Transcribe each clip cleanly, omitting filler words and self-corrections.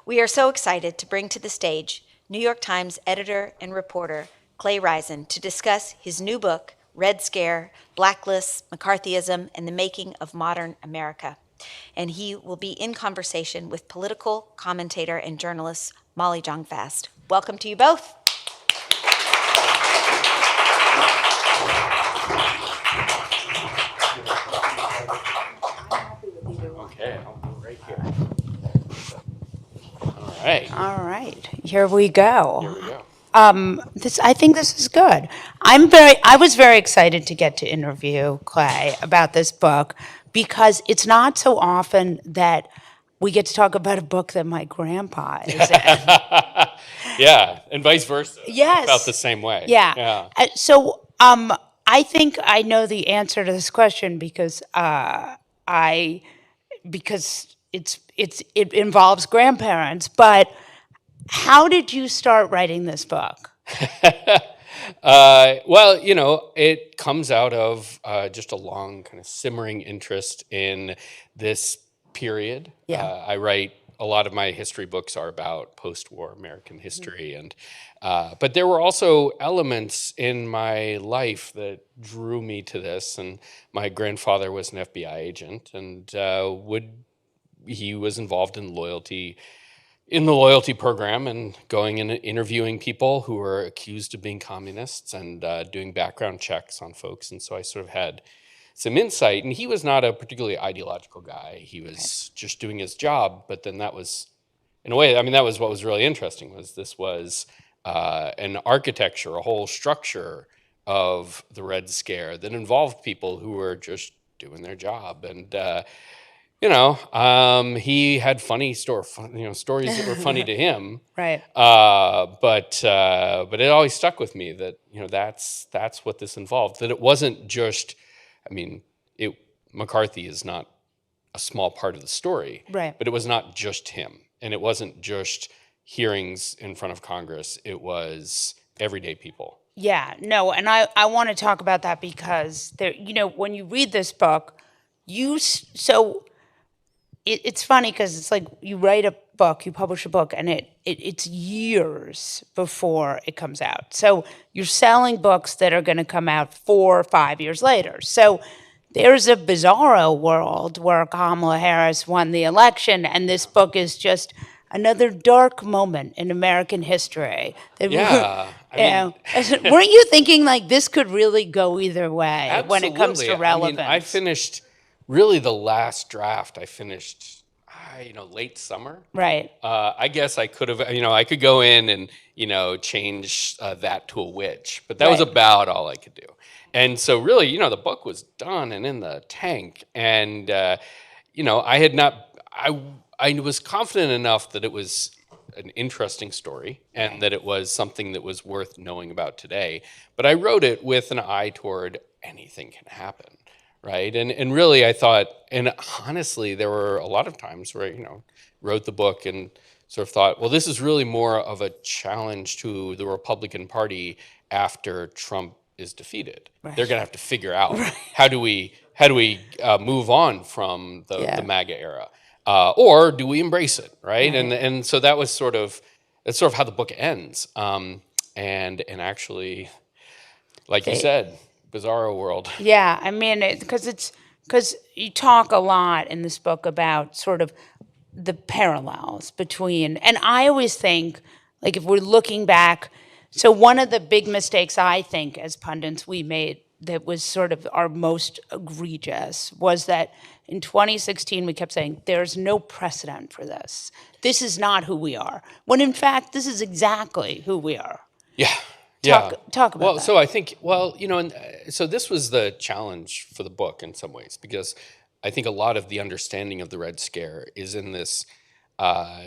We are so excited to bring to the stage New York Times editor and reporter Clay Risen to discuss his new book, Red Scare, Blacklists, McCarthyism, and the Making of Modern America. And he will be in conversation with political commentator and journalist Molly Jong-Fast. Welcome to you both. Okay, I'll go right here. All right. All right, here we go. Here we go. I think this is good. I was very excited to get to interview Clay about this book because it's not so often that we get to talk about a book that my grandpa is in. Yeah, and vice versa. Yes. About the same way. Yeah. I think I know the answer to this question because it involves grandparents. But how did you start writing this book? Well, it comes out of just a long kind of simmering interest in this period. Yeah. I write a lot of my history books are about post-war American history, and but there were also elements in my life that drew me to this. And my grandfather was an FBI agent, and he was involved in the loyalty program and going and interviewing people who were accused of being communists and doing background checks on folks. And so I sort of had some insight. And he was not a particularly ideological guy. He was just doing his job. But then that was, in a way, that was what was really interesting, was this was an architecture, a whole structure of the Red Scare that involved people who were just doing their job. And he had funny stories that were funny to him. Right. But it always stuck with me that that's what this involved. That it wasn't just, McCarthy is not a small part of the story. Right. But it was not just him, and it wasn't just hearings in front of Congress. It was everyday people. Yeah. No, and I want to talk about that because when you read this book, it's funny because it's like you write a book, you publish a book, and it's years before it comes out. So you're selling books that are going to come out 4 or 5 years later. So there's a bizarro world where Kamala Harris won the election, and this book is just another dark moment in American history. Yeah. Weren't you thinking like this could really go either way? Absolutely. When it comes to relevance? I finished. Really, the last draft I finished, late summer. Right. I guess I could have, I could go in and, change that to a which, but that was about all I could do. And so really, the book was done and in the tank. And, I was confident enough that it was an interesting story and that it was something that was worth knowing about today. But I wrote it with an eye toward anything can happen. Right. And really, I thought, and honestly, there were a lot of times where I, wrote the book and sort of thought, well, this is really more of a challenge to the Republican Party after Trump is defeated. Right. They're going to have to figure out how do we move on from the MAGA era, or do we embrace it? Right. And so that's sort of how the book ends. And actually, like you said, bizarro world. Yeah, because you talk a lot in this book about sort of the parallels between, and I always think, like if we're looking back, so one of the big mistakes I think as pundits we made that was sort of our most egregious was that in 2016 we kept saying there's no precedent for this. This is not who we are. When in fact this is exactly who we are. Yeah. Talk about that. So I think, so this was the challenge for the book in some ways, because I think a lot of the understanding of the Red Scare is in this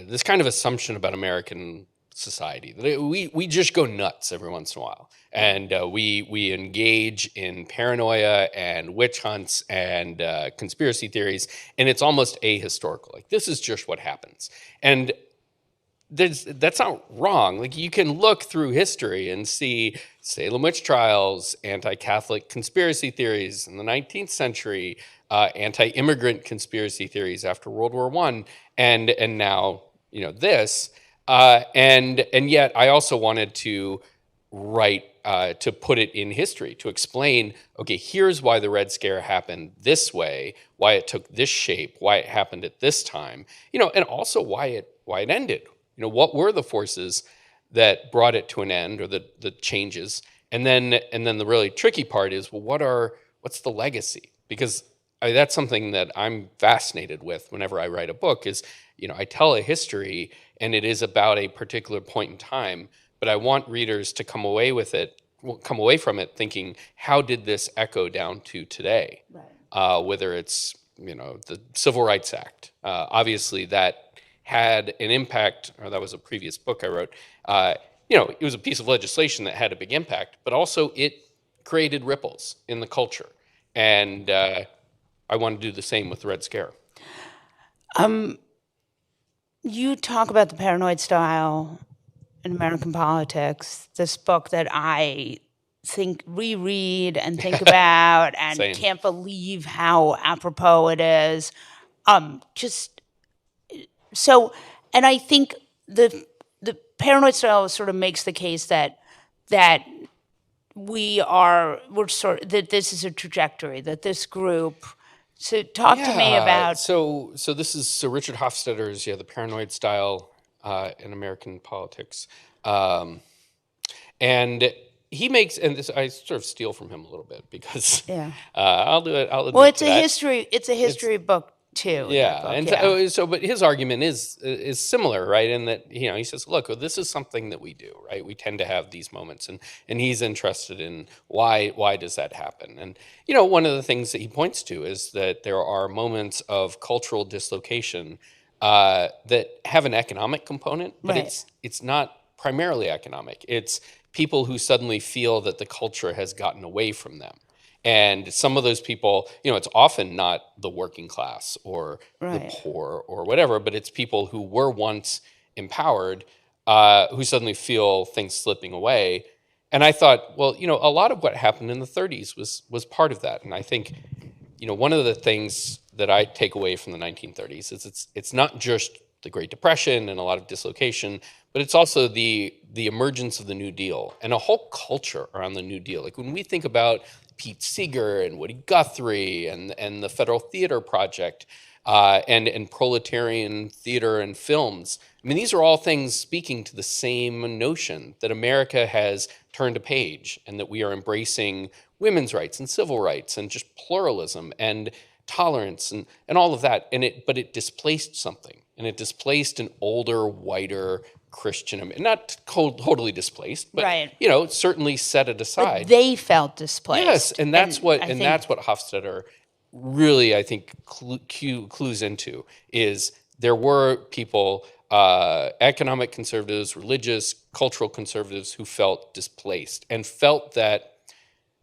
this kind of assumption about American society that we just go nuts every once in a while, and we engage in paranoia and witch hunts and conspiracy theories, and it's almost ahistorical. Like this is just what happens, and that's not wrong. Like you can look through history and see Salem witch trials, anti-Catholic conspiracy theories in the 19th century, anti-immigrant conspiracy theories after World War I, and now this. And yet I also wanted to write, to put it in history, to explain, okay, here's why the Red Scare happened this way, why it took this shape, why it happened at this time, and also why it ended. What were the forces that brought it to an end, or the changes? And then the really tricky part is, well, what's the legacy? Because that's something that I'm fascinated with whenever I write a book is, I tell a history and it is about a particular point in time, but I want readers to come away from it thinking, how did this echo down to today? Right. Whether it's, the Civil Rights Act, obviously that had an impact, or that was a previous book I wrote. It was a piece of legislation that had a big impact, but also it created ripples in the culture. And I want to do the same with the Red Scare. You talk about the paranoid style in American politics, this book that I reread and think about and Same. can't believe how apropos it is. And I think the paranoid style sort of makes the case that that this is a trajectory, that this group. So talk to me about. So this is Richard Hofstadter's The Paranoid Style in American Politics, and he makes, and this I sort of steal from him a little bit because I'll do it. I'll admit Well, it's to a that. history. It's a history book too. But his argument is similar, right? In that he says, look, this is something that we do, right? We tend to have these moments, and he's interested in why does that happen? And one of the things that he points to is that there are moments of cultural dislocation that have an economic component, but it's not primarily economic. It's people who suddenly feel that the culture has gotten away from them. And some of those people, it's often not the working class or the poor or whatever, but it's people who were once empowered who suddenly feel things slipping away. And I thought, well, a lot of what happened in the 30s was part of that. And I think, one of the things that I take away from the 1930s is it's not just the Great Depression and a lot of dislocation, but it's also the emergence of the New Deal and a whole culture around the New Deal. Like when we think about Pete Seeger and Woody Guthrie and the Federal Theater Project and proletarian theater and films. I mean, these are all things speaking to the same notion that America has turned a page and that we are embracing women's rights and civil rights and just pluralism and tolerance and all of that. But it displaced something, and it displaced an older, whiter Christian, not totally displaced, but certainly set it aside. But they felt displaced. Yes, and that's what Hofstadter really, I think, clues into is there were people, economic conservatives, religious, cultural conservatives, who felt displaced and felt that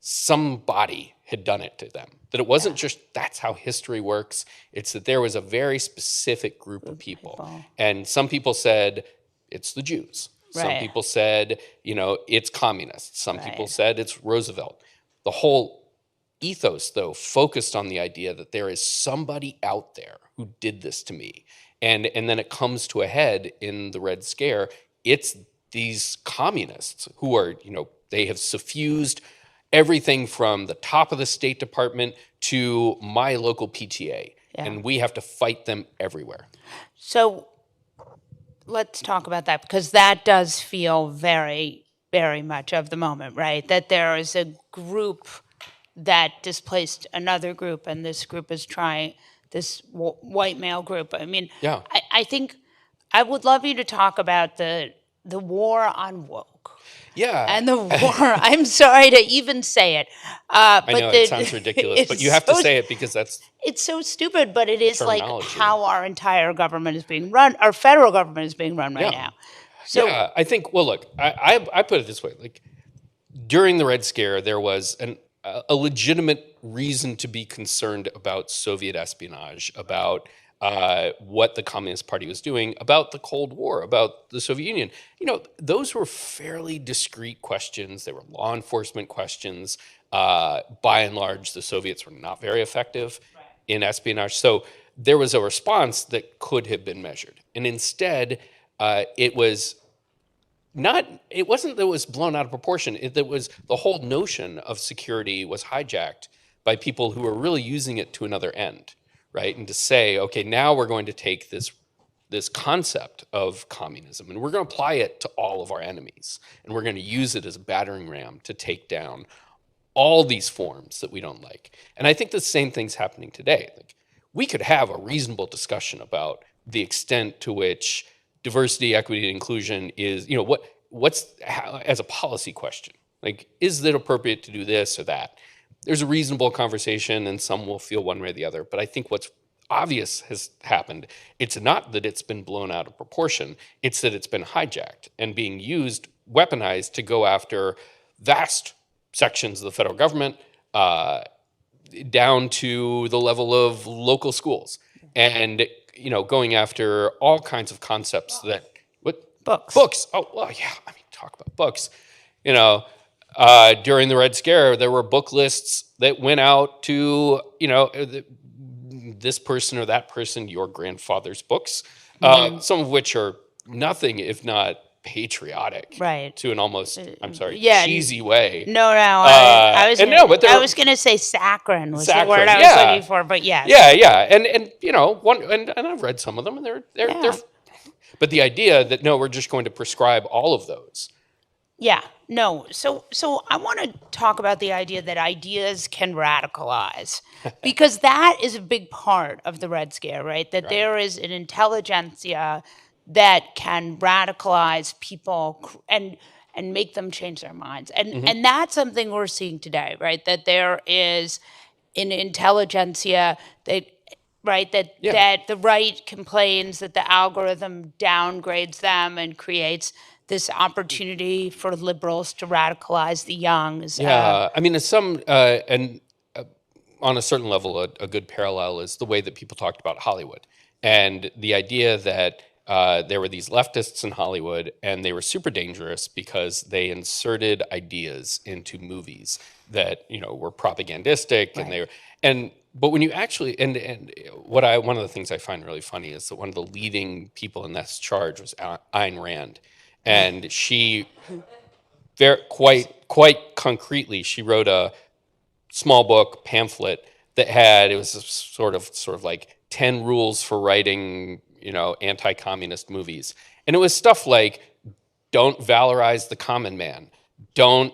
somebody had done it to them. That it wasn't just that's how history works. It's that there was a very specific group of people. And some people said it's the Jews. Some people said, it's communists. Some people said it's Roosevelt. The whole ethos, though, focused on the idea that there is somebody out there who did this to me. And then it comes to a head in the Red Scare. It's these communists who are, they have suffused everything from the top of the State Department to my local PTA. And we have to fight them everywhere. So let's talk about that, because that does feel very, very much of the moment, right? That there is a group that displaced another group, and this group is trying, this white male group. I mean, I think I would love you to talk about the war on woke. Yeah. And the war, I'm sorry to even say it. I know, it sounds ridiculous, but you have to say it because it's so stupid, but it is like how our entire government is being run, our federal government is being run right now. So I think, well, look, I put it this way, like during the Red Scare, there was a legitimate reason to be concerned about Soviet espionage, about what the Communist Party was doing, about the Cold War, about the Soviet Union. Those were fairly discrete questions. They were law enforcement questions. By and large, the Soviets were not very effective in espionage. So there was a response that could have been measured. And instead, it wasn't that it was blown out of proportion. That was the whole notion of security was hijacked by people who were really using it to another end, right? And to say, okay, now we're going to take this concept of communism and we're going to apply it to all of our enemies. And we're going to use it as a battering ram to take down all these forms that we don't like. And I think the same thing's happening today. Like, we could have a reasonable discussion about the extent to which diversity, equity, and inclusion is, as a policy question. Like, is it appropriate to do this or that? There's a reasonable conversation, and some will feel one way or the other. But I think what's obvious has happened. It's not that it's been blown out of proportion. It's that it's been hijacked and being used, weaponized to go after vast sections of the federal government, down to the level of local schools, and going after all kinds of concepts that books. Oh well, yeah. I mean, talk about books. During the Red Scare, there were book lists that went out to this person or that person, your grandfather's books, some of which are nothing if not patriotic, Right. to an almost, Yeah. cheesy way. No, I was and gonna, no, but there I were- was gonna say saccharine was the Saccharine, word I was yeah. looking for, but yes. Yeah, and I've read some of them, and they're Yeah. but the idea that no, we're just going to prescribe all of those. Yeah, no. So I want to talk about the idea that ideas can radicalize, because that is a big part of the Red Scare, right? That there is an intelligentsia that can radicalize people and make them change their minds. And that's something we're seeing today, right? That there is an intelligentsia that that the right complains that the algorithm downgrades them and creates this opportunity for liberals to radicalize the young. I mean, on a certain level, a good parallel is the way that people talked about Hollywood, and the idea that there were these leftists in Hollywood, and they were super dangerous because they inserted ideas into movies that were propagandistic, but when you actually one of the things I find really funny is that one of the leading people in this charge was Ayn Rand, and she quite concretely, she wrote a small book pamphlet that it was sort of like 10 rules for writing anti-communist movies, and it was stuff like, don't valorize the common man, don't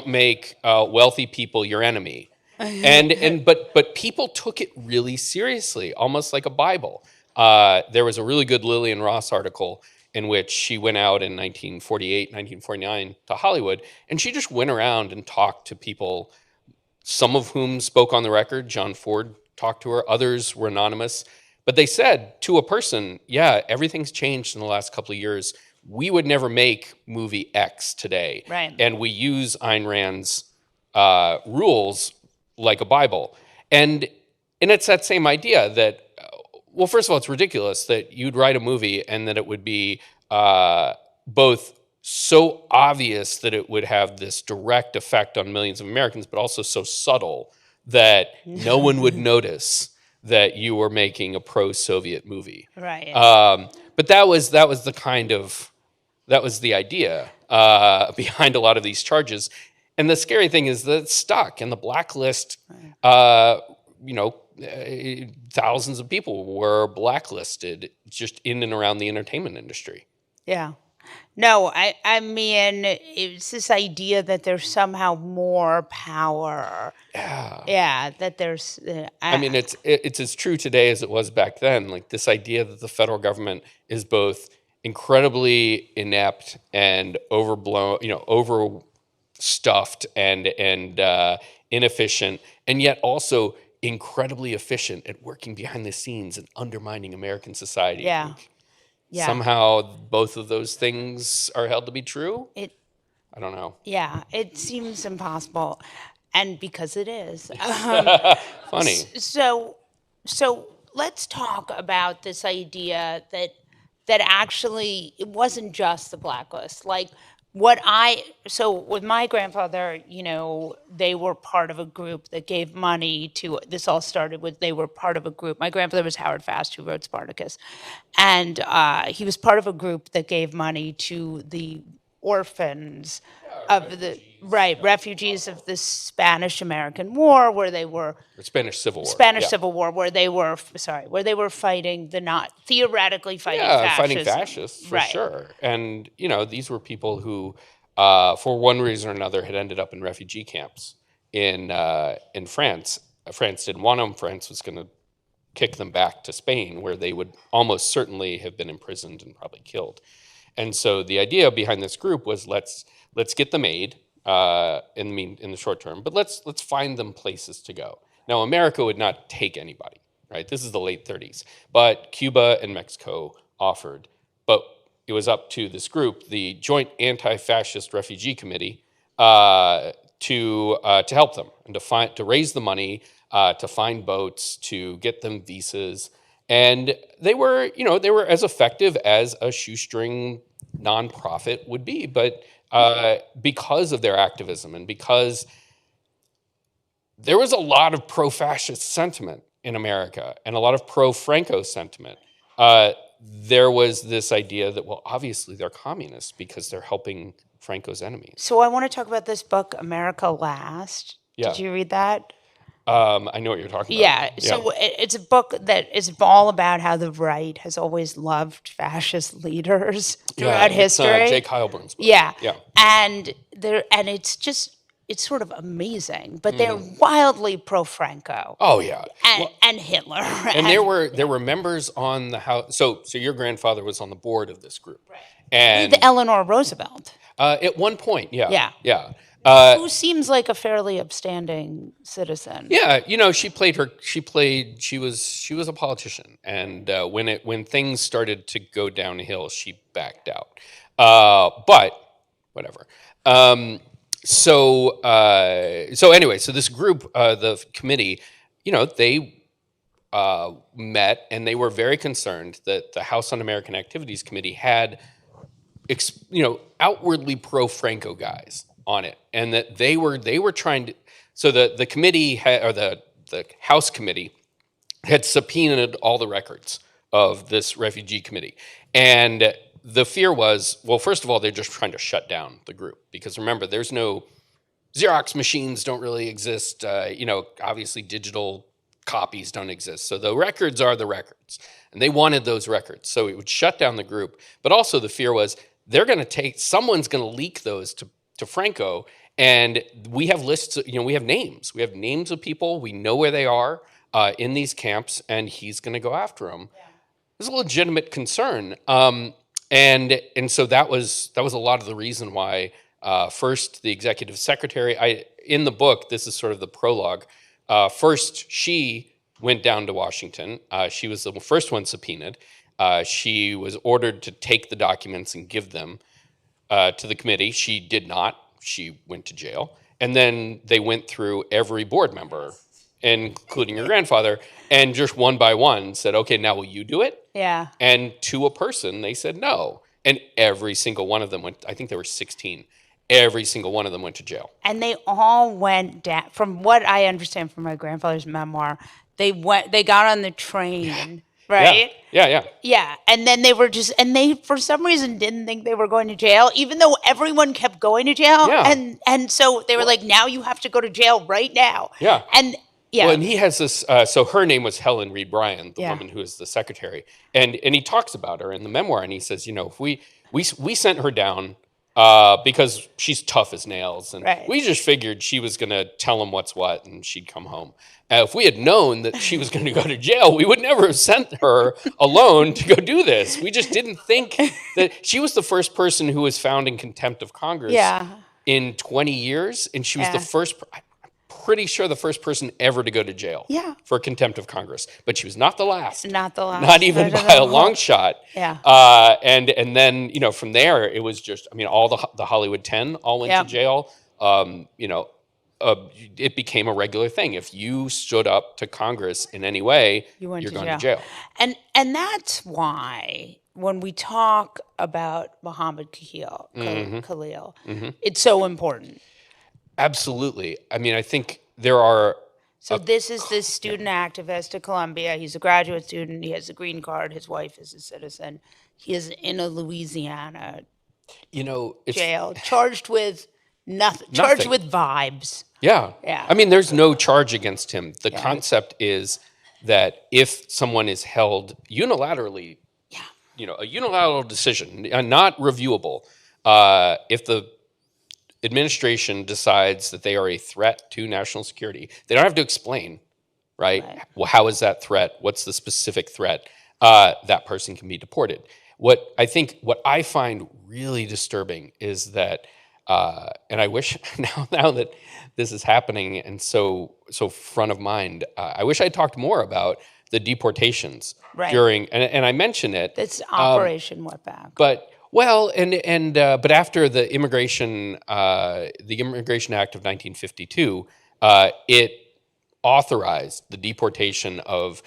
make wealthy people your enemy, but people took it really seriously, almost like a Bible. There was a really good Lillian Ross article in which she went out in 1948, 1949 to Hollywood, and she just went around and talked to people, some of whom spoke on the record. John Ford talked to her, others were anonymous. But they said to a person, yeah, everything's changed in the last couple of years. We would never make movie X today. Right. And we use Ayn Rand's rules like a Bible. And it's that same idea that, well, first of all, it's ridiculous that you'd write a movie and that it would be both so obvious that it would have this direct effect on millions of Americans, but also so subtle that no one would notice that you were making a pro-Soviet movie. Right. But that was the idea behind a lot of these charges. And the scary thing is that it's stuck, and the blacklist, thousands of people were blacklisted just in and around the entertainment industry. Yeah. No, I mean, it's this idea that there's somehow more power. Yeah, that there's... I mean, it's as true today as it was back then. Like, this idea that the federal government is both incredibly inept and overblown, overstuffed and inefficient, and yet also incredibly efficient at working behind the scenes and undermining American society. Yeah. Like, Yeah. somehow both of those things are held to be true. I don't know. Yeah, it seems impossible, and because it is. Funny. So let's talk about this idea that actually it wasn't just the blacklist. Like, So with my grandfather, they were part of a group that gave money to, this all started with, they were part of a group. My grandfather was Howard Fast, who wrote Spartacus. And he was part of a group that gave money to the orphans of the, refugees of the Spanish-American War, where they were, The Spanish Civil War. Spanish Civil War, where they were fighting theoretically fighting fascism. Fighting fascists for Right. sure. And these were people who, for one reason or another, had ended up in refugee camps in France. France didn't want them. France was going to kick them back to Spain, where they would almost certainly have been imprisoned and probably killed. And so the idea behind this group was let's get them aid in the short term, but let's find them places to go. Now, America would not take anybody, right? This is the late 30s, but Cuba and Mexico offered. But it was up to this group, the Joint Anti-Fascist Refugee Committee, to help them and to raise the money, to find boats, to get them visas. And they were as effective as a shoestring nonprofit would be, but because of their activism and because there was a lot of pro-fascist sentiment in America and a lot of pro-Franco sentiment, there was this idea that, well, obviously they're communists because they're helping Franco's enemies. So I want to talk about this book, America Last. Yeah. Did you read that? I know what you're talking about. Yeah. So it's a book that is all about how the right has always loved fascist leaders throughout history. It's Jake Heilbrun's book. Yeah. Yeah. And it's sort of amazing, but they're wildly pro-Franco. Oh yeah. And Hitler. And there were members on the House. So your grandfather was on the board of this group. Right. And Eleanor Roosevelt. At one point, yeah. Who seems like a fairly upstanding citizen. Yeah, she was a politician, and when things started to go downhill, she backed out. But whatever. So anyway, so this group, the committee, they met, and they were very concerned that the House Un-American Activities Committee had, outwardly pro-Franco guys on it, and that they were trying to. So the committee the House committee had subpoenaed all the records of this refugee committee, and the fear was, well, first of all, they're just trying to shut down the group, because remember, there's no Xerox machines, don't really exist. Obviously digital copies don't exist. So the records are the records, and they wanted those records. So it would shut down the group. But also the fear was someone's going to leak those to Franco, and we have lists, we have names. We have names of people. We know where they are in these camps, and he's going to go after them. Yeah. It was a legitimate concern. And so that was a lot of the reason why first the executive secretary, in the book, this is sort of the prologue, first she went down to Washington. She was the first one subpoenaed. She was ordered to take the documents and give them to the committee. She did not. She went to jail. And then they went through every board member, including your grandfather, and just one by one said, okay, now will you do it? Yeah. And to a person, they said no. And every single one of them went, I think there were 16. Every single one of them went to jail. And they all went down, from what I understand from my grandfather's memoir, they got on the train, right? Yeah. Yeah, and then they for some reason didn't think they were going to jail, even though everyone kept going to jail. Yeah. And so they were like, now you have to go to jail right now. Yeah. And yeah. Well, and he has this, so her name was Helen Reed Bryan, the woman who is the secretary. And he talks about her in the memoir, and he says, if we sent her down because she's tough as nails, and we just figured she was going to tell him what's what, and she'd come home. If we had known that she was going to go to jail, we would never have sent her alone to go do this. We just didn't think that she was the first person who was found in contempt of Congress in 20 years, and she was the first. Pretty sure the first person ever to go to jail for contempt of Congress, but she was not the last. Not the last. Not even by a long shot. Yeah. And then from there it was just all the Hollywood 10 all went to jail. It became a regular thing. If you stood up to Congress in any way, you're going to jail. And that's why when we talk about Muhammad Khalil, it's so important. Absolutely. I mean, I think there are. So this is this student activist at Columbia. He's a graduate student. He has a green card. His wife is a citizen. He is in a Louisiana It's jail, charged with nothing. Charged Nothing. with vibes. Yeah. Yeah. I mean, there's no charge against him. The concept is that if someone is held unilaterally, a unilateral decision, not reviewable, if the administration decides that they are a threat to national security, they don't have to explain, right? Well, how is that threat? What's the specific threat? That person can be deported. What I find really disturbing is that, and I wish now that this is happening and so front of mind, I wish I talked more about the deportations during, and I mention it. It's Operation Wetback. But but after the Immigration Act of 1952, it authorized the deportation of.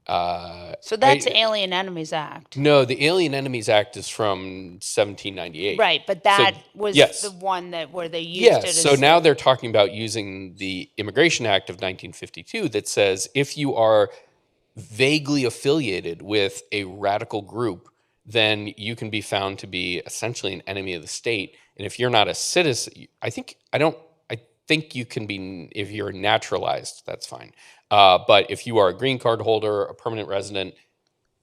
So that's the Alien Enemies Act. No, the Alien Enemies Act is from 1798. Right, but that was the one where they used it as... So now they're talking about using the Immigration Act of 1952 that says if you are vaguely affiliated with a radical group, then you can be found to be essentially an enemy of the state. And if you're not a citizen, I think you can be, if you're naturalized, that's fine. But if you are a green card holder, a permanent resident,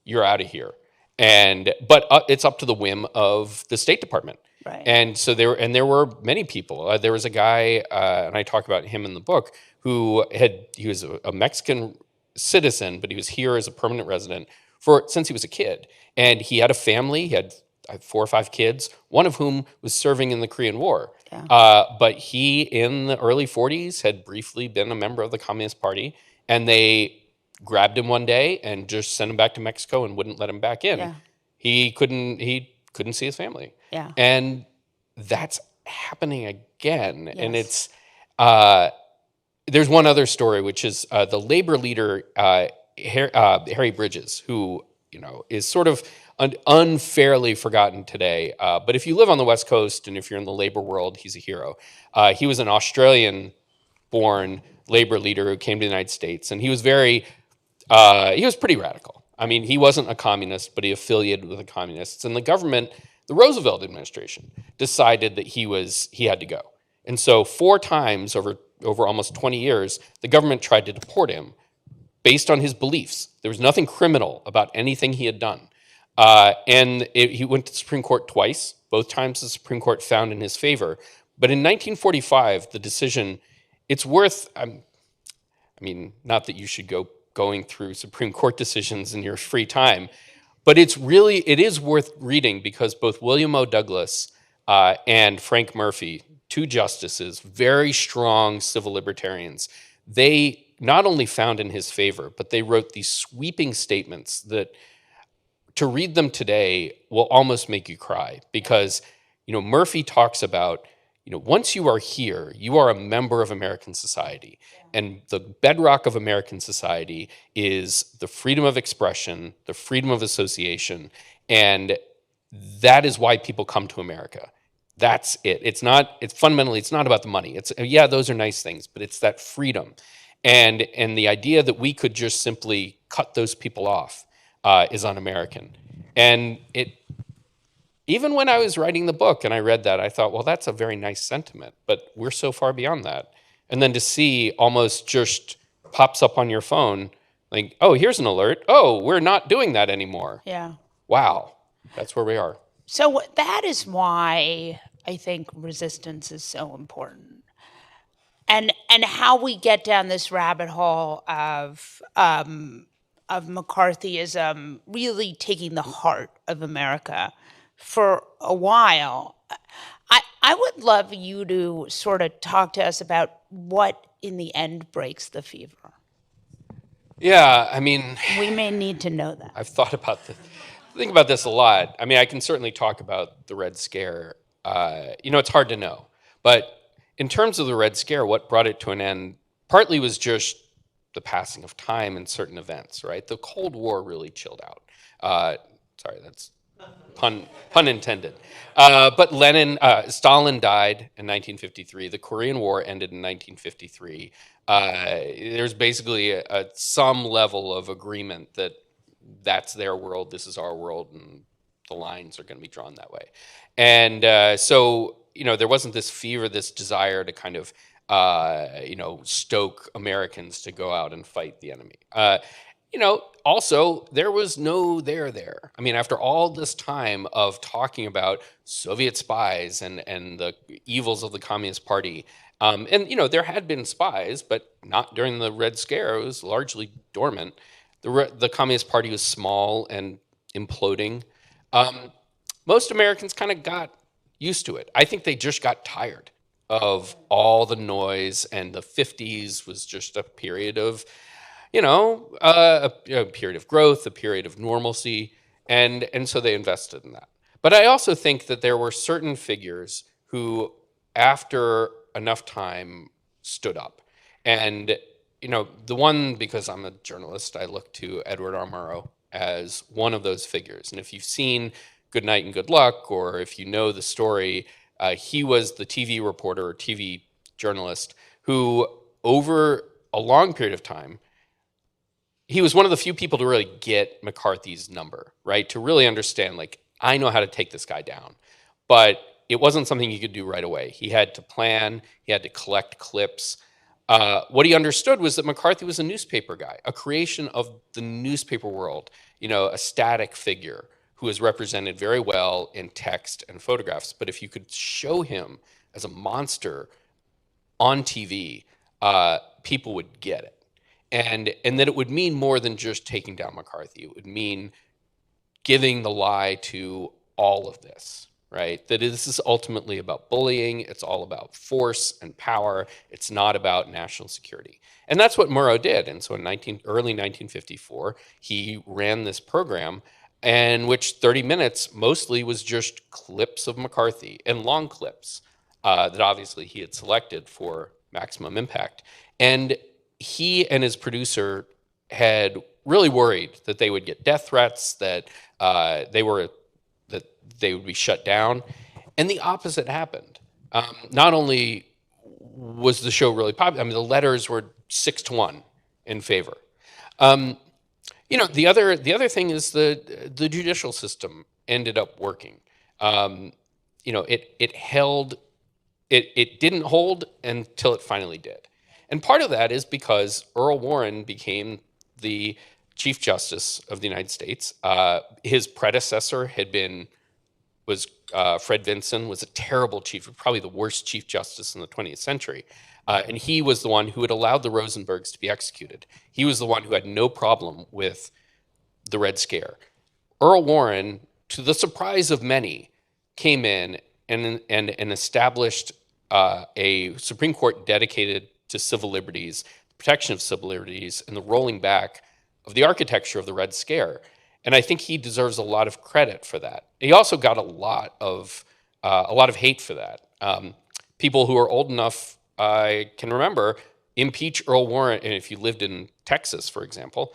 you're out of here. But it's up to the whim of the State Department. Right. And so there were many people. There was a guy, and I talk about him in the book, he was a Mexican citizen, but he was here as a permanent resident since he was a kid. And he had a family. He had 4 or 5 kids, one of whom was serving in the Korean War. Yeah. But he, in the early 40s, had briefly been a member of the Communist Party, and they grabbed him one day and just sent him back to Mexico and wouldn't let him back in. Yeah. He couldn't see his family. Yeah. And that's happening again. Yes. And it's there's one other story, which is the labor leader Harry Bridges, who is sort of unfairly forgotten today. But if you live on the West Coast and if you're in the labor world, he's a hero. He was an Australian-born labor leader who came to the United States, and he was he was pretty radical. I mean, he wasn't a communist, but he affiliated with the communists. And the government, the Roosevelt administration, decided that he had to go. And so 4 times over almost 20 years, the government tried to deport him based on his beliefs. There was nothing criminal about anything he had done. He went to the Supreme Court twice. Both times the Supreme Court found in his favor. But in 1945, the decision, it's worth, not that you should go going through Supreme Court decisions in your free time, but it is worth reading because both William O. Douglas and Frank Murphy, 2 justices, very strong civil libertarians, they not only found in his favor, but they wrote these sweeping statements that to read them today will almost make you cry because, Murphy talks about, once you are here, you are a member of American society. And the bedrock of American society is the freedom of expression, the freedom of association, and that is why people come to America. That's it. It's fundamentally not about the money. Those are nice things, but it's that freedom. And the idea that we could just simply cut those people off is un-American. And even when I was writing the book and I read that, I thought, well, that's a very nice sentiment, but we're so far beyond that. And then to see almost just pops up on your phone, like, oh, here's an alert. Oh, we're not doing that anymore. Yeah. Wow. That's where we are. So that is why I think resistance is so important. And how we get down this rabbit hole of McCarthyism really taking the heart of America for a while. I would love you to sort of talk to us about what in the end breaks the fever. Yeah, we may need to know that. I've think about this a lot. I can certainly talk about the Red Scare. It's hard to know. But in terms of the Red Scare, what brought it to an end partly was just the passing of time and certain events, right? The Cold War really chilled out. Sorry, that's Pun intended. But Stalin died in 1953. The Korean War ended in 1953. There's basically some level of agreement that that's their world, this is our world, and the lines are going to be drawn that way. And so, there wasn't this fever, this desire to kind of, stoke Americans to go out and fight the enemy. Also, there was no there. I mean, after all this time of talking about Soviet spies and the evils of the Communist Party, there had been spies, but not during the Red Scare. It was largely dormant. The Communist Party was small and imploding. Most Americans kind of got used to it. I think they just got tired of all the noise, and the 50s was just a period of a period of growth, a period of normalcy, and so they invested in that. But I also think that there were certain figures who, after enough time, stood up. And the one, because I'm a journalist, I look to Edward R. Murrow as one of those figures. And if you've seen Good Night and Good Luck, or if you know the story, he was the TV reporter or TV journalist who, over a long period of time, he was one of the few people to really get McCarthy's number, right? To really understand, like, I know how to take this guy down. But it wasn't something he could do right away. He had to plan, he had to collect clips. What he understood was that McCarthy was a newspaper guy, a creation of the newspaper world, a static figure who is represented very well in text and photographs. But if you could show him as a monster on TV, people would get it. And that it would mean more than just taking down McCarthy. It would mean giving the lie to all of this, right? That this is ultimately about bullying. It's all about force and power. It's not about national security. And that's what Murrow did. And so in early 1954, he ran this program, in which 30 minutes mostly was just clips of McCarthy, and long clips that obviously he had selected for maximum impact. And he and his producer had really worried that they would get death threats, that they would be shut down, and the opposite happened. Not only was the show really popular, I mean, the letters were 6-1 in favor. The other thing is the judicial system ended up working. It held. It didn't hold until it finally did. And part of that is because Earl Warren became the Chief Justice of the United States. His predecessor was Fred Vinson, was a terrible chief, probably the worst Chief Justice in the 20th century. And he was the one who had allowed the Rosenbergs to be executed. He was the one who had no problem with the Red Scare. Earl Warren, to the surprise of many, came in and established a Supreme Court dedicated to civil liberties, the protection of civil liberties, and the rolling back of the architecture of the Red Scare. And I think he deserves a lot of credit for that. He also got a lot of hate for that. People who are old enough can remember impeach Earl Warren. And if you lived in Texas, for example,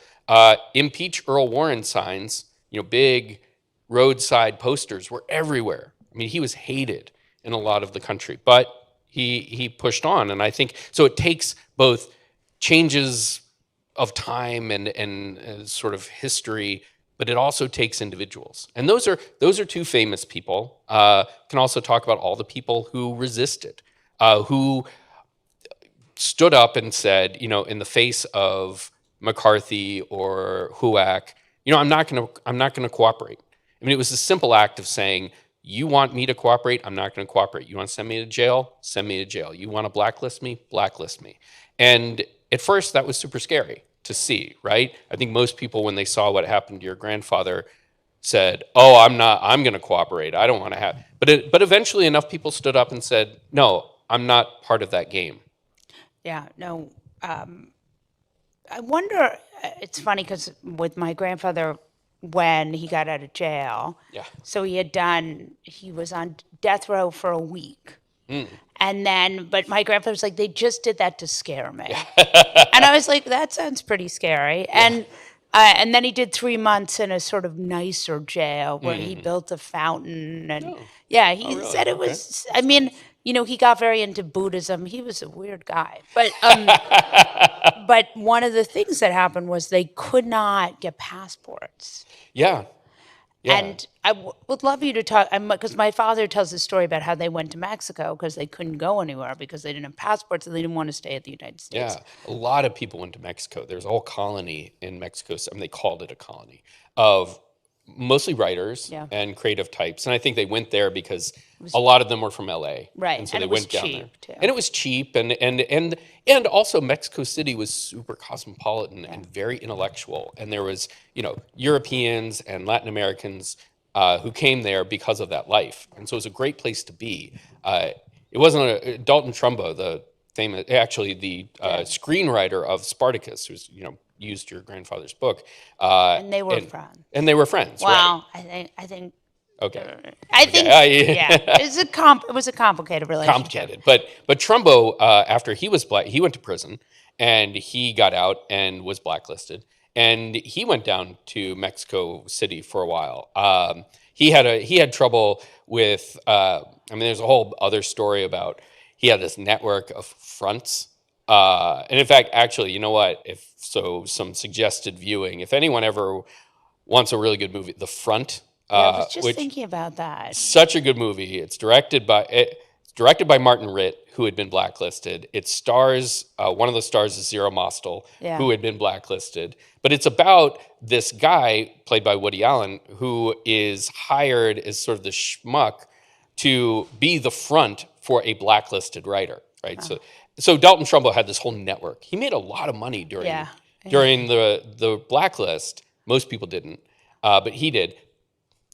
impeach Earl Warren signs, big roadside posters were everywhere. I mean, he was hated in a lot of the country, but he pushed on. And I think, so it takes both changes of time and sort of history, but it also takes individuals. And those are two famous people. Can also talk about all the people who resisted, who stood up and said, in the face of McCarthy or HUAC, I'm not going to cooperate. I mean, it was a simple act of saying, you want me to cooperate? I'm not going to cooperate. You want to send me to jail? Send me to jail. You want to blacklist me? Blacklist me. And at first, that was super scary to see, right? I think most people, when they saw what happened to your grandfather, said, "Oh, I'm going to cooperate. I don't want to have." But eventually, enough people stood up and said, "No, I'm not part of that game." Yeah, no. I wonder, it's funny because with my grandfather, when he got out of jail, so he was on death row for a week. And then, but my grandfather was like, they just did that to scare me. And I was like, that sounds pretty scary. And And then he did 3 months in a sort of nicer jail where he built a fountain. And he really? said it Okay. was, I mean, he got very into Buddhism. He was a weird guy. But but one of the things that happened was they could not get passports. Yeah. And I would love you to talk, because my father tells a story about how they went to Mexico because they couldn't go anywhere because they didn't have passports and they didn't want to stay at the United States. Yeah, a lot of people went to Mexico. There's a whole colony in Mexico. I mean, they called it a colony of mostly writers and creative types. And I think they went there because a lot of them were from LA. Right, And so and they it was went down cheap, there. too. And it was cheap. And also Mexico City was super cosmopolitan and very intellectual. And there was, Europeans and Latin Americans who came there because of that life. And so it was a great place to be. It wasn't Dalton Trumbo, the famous, actually the screenwriter of Spartacus, who's, used your grandfather's book. And they were friends. And they were friends, Well, right? I think. Okay. I think. It was a complicated relationship. Complicated. But Trumbo, after he was black, he went to prison and he got out and was blacklisted. And he went down to Mexico City for a while. He had trouble with. There's a whole other story about he had this network of fronts. And in fact, actually, you know what? Some suggested viewing. If anyone ever wants a really good movie, The Front. I was just thinking about that. Such a good movie. It's directed by Martin Ritt, who had been blacklisted. It stars one of the stars is Zero Mostel, who had been blacklisted. But it's about this guy played by Woody Allen who is hired as sort of the schmuck to be the front for a blacklisted writer, right? So Dalton Trumbo had this whole network. He made a lot of money during the blacklist. Most people didn't, but he did.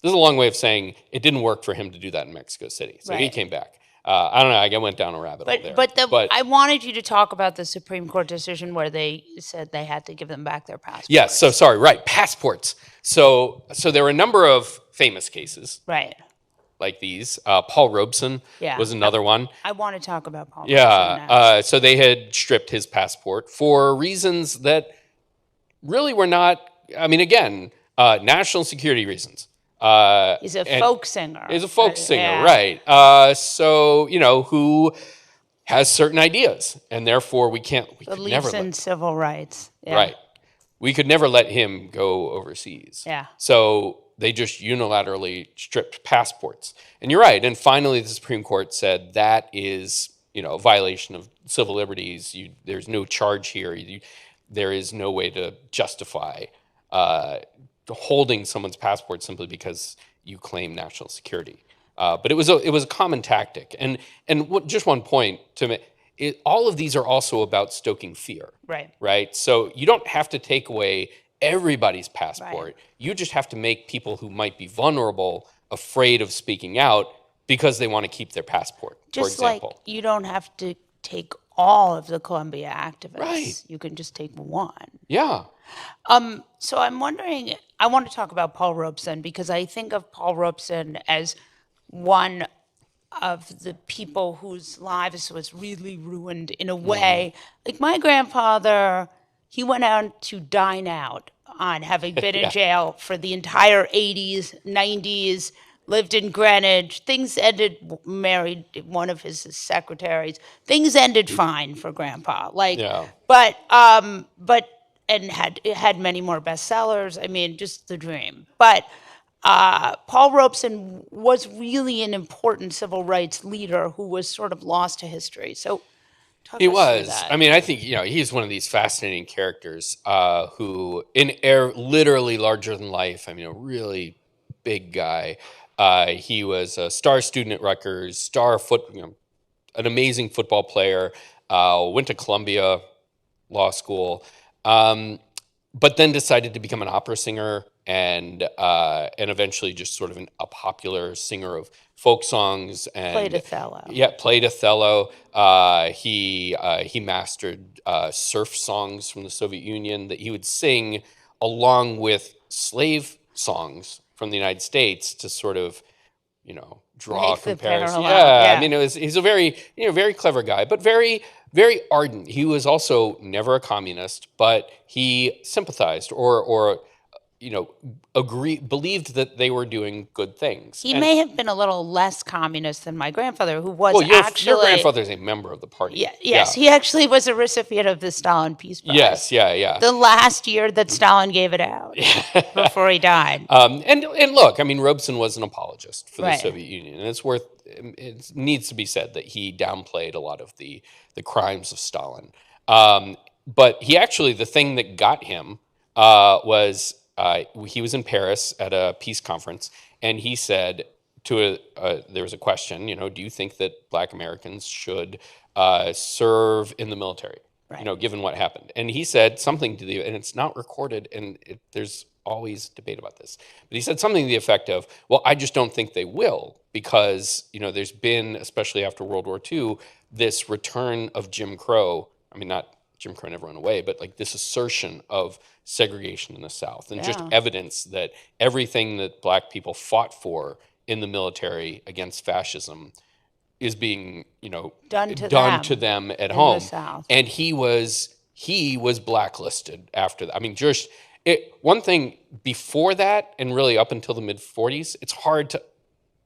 This is a long way of saying it didn't work for him to do that in Mexico City. So he came back. I don't know. I went down a rabbit hole there. But I wanted you to talk about the Supreme Court decision where they said they had to give them back their passports. Yes. So sorry. Right. Passports. So there were a number of famous cases. Right. Like these. Paul Robeson was another one. I want to talk about Paul Robeson next. So they had stripped his passport for reasons that really were not, again, national security reasons. He's a folk singer. He's a folk singer, right. Who has certain ideas, and therefore we could believes in civil rights. Yeah. Right. We could never let him go overseas. Yeah. So they just unilaterally stripped passports. And you're right. And finally, the Supreme Court said that is, a violation of civil liberties. There's no charge here. There is no way to justify holding someone's passport simply because you claim national security. But it was a common tactic. And just one point to make. All of these are also about stoking fear. Right. Right. So you don't have to take away everybody's passport. Right. You just have to make people who might be vulnerable afraid of speaking out because they want to keep their passport, just for example. Like you don't have to take all of the Columbia activists. Right. You can just take one. Yeah. So I'm wondering, I want to talk about Paul Robeson because I think of Paul Robeson as one of the people whose lives was really ruined in a way. Like my grandfather, he went out to dine out on having been in jail for the entire 80s, 90s, lived in Greenwich. Things ended, married one of his secretaries. Things ended fine for Grandpa. But and had many more bestsellers. I mean, just the dream. But Paul Robeson was really an important civil rights leader who was sort of lost to history. So he was. I think he's one of these fascinating characters who, in air, literally larger than life. A really big guy. He was a star student at Rutgers, an amazing football player. Went to Columbia Law School, but then decided to become an opera singer and eventually just sort of a popular singer of folk songs and played Othello. Yeah, played Othello. He mastered surf songs from the Soviet Union that he would sing along with slave songs from the United States to sort of, draw Make the comparison. parallel. He's a very, very clever guy, but very very ardent. He was also never a communist, but he sympathized or believed that they were doing good things. He And, may have been a little less communist than my grandfather, who was well, your actually grandfather is a member of the party. Yeah, yes, he actually was a recipient of the Stalin Peace Prize. Yes, yeah. The last year that Stalin gave it out before he died. And look, I mean, Robeson was an apologist for the Right. Soviet Union, and it needs to be said that he downplayed a lot of the crimes of Stalin. But he actually, the thing that got him was he was in Paris at a peace conference, and he said there was a question, do you think that Black Americans should serve in the military? Right. Given what happened. And he said something and it's not recorded, and there's always debate about this, but he said something to the effect of, well, I just don't think they will, because, there's been, especially after World War II, this return of Jim Crow. I mean, not Jim Crow never went away, but like this assertion of segregation in the South, and just evidence that everything that Black people fought for in the military against fascism is being, done to them at home. The South. And he was blacklisted after that. I mean, just one thing before that, and really up until the mid 40s, it's hard to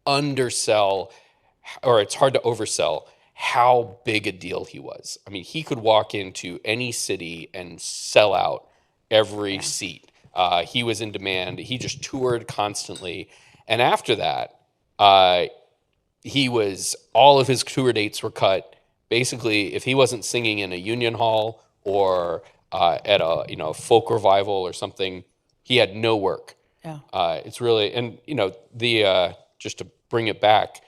oversell how big a deal he was. I mean, he could walk into any city and sell out every seat. He was in demand. He just toured constantly. And after that, all of his tour dates were cut. Basically, if he wasn't singing in a union hall or at a folk revival or something, he had no work. Yeah. It's really, and just to bring it back,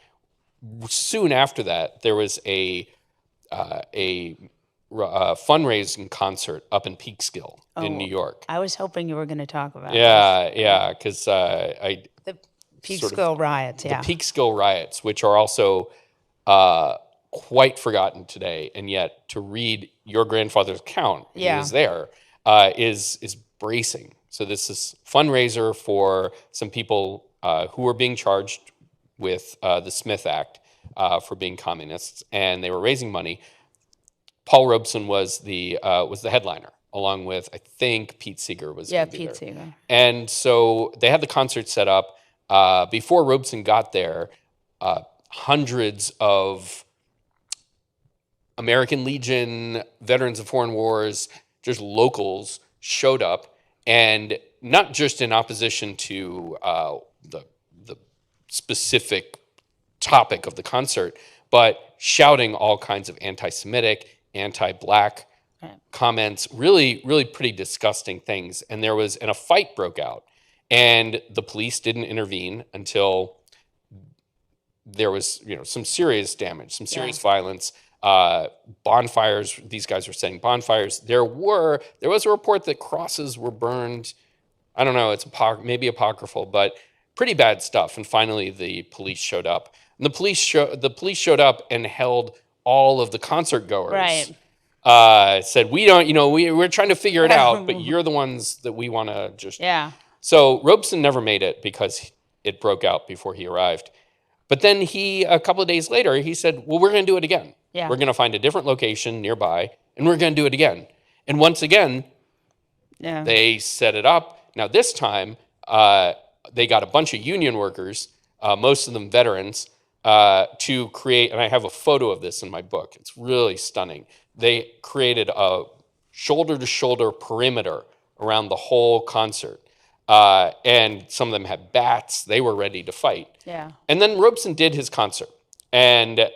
soon after that, there was a fundraising concert up in Peekskill in New York. I was hoping you were going to talk about Yeah, because the Peekskill Riots. The Peekskill Riots, which are also quite forgotten today, and yet to read your grandfather's account, he was there, is bracing. So this is fundraiser for some people who were being charged with the Smith Act for being communists, and they were raising money. Paul Robeson was the headliner, along with, I think, Pete Seeger was going to be there. Pete Seeger. And so they had the concert set up. Before Robeson got there, hundreds of American Legion, veterans of foreign wars, just locals showed up, and not just in opposition to the specific topic of the concert, but shouting all kinds of anti-Semitic, anti-Black comments, really, really pretty disgusting things. And a fight broke out, and the police didn't intervene until there was, some serious damage, some serious violence. Bonfires. These guys were setting bonfires. There was a report that crosses were burned. I don't know. It's maybe apocryphal, but pretty bad stuff. And finally, the police showed up. And the police showed up and held all of the concert goers. Right. Said, we don't. We're trying to figure it out, but you're the ones that we want to just. Yeah. So Robeson never made it because it broke out before he arrived. But then a couple of days later, he said, well, we're going to do it again. Yeah. We're going to find a different location nearby, and we're going to do it again. And once again, they set it up. Now, this time, they got a bunch of union workers, most of them veterans, to create, and I have a photo of this in my book. It's really stunning. They created a shoulder-to-shoulder perimeter around the whole concert. And some of them had bats. They were ready to fight. Yeah. And then Robeson did his concert. And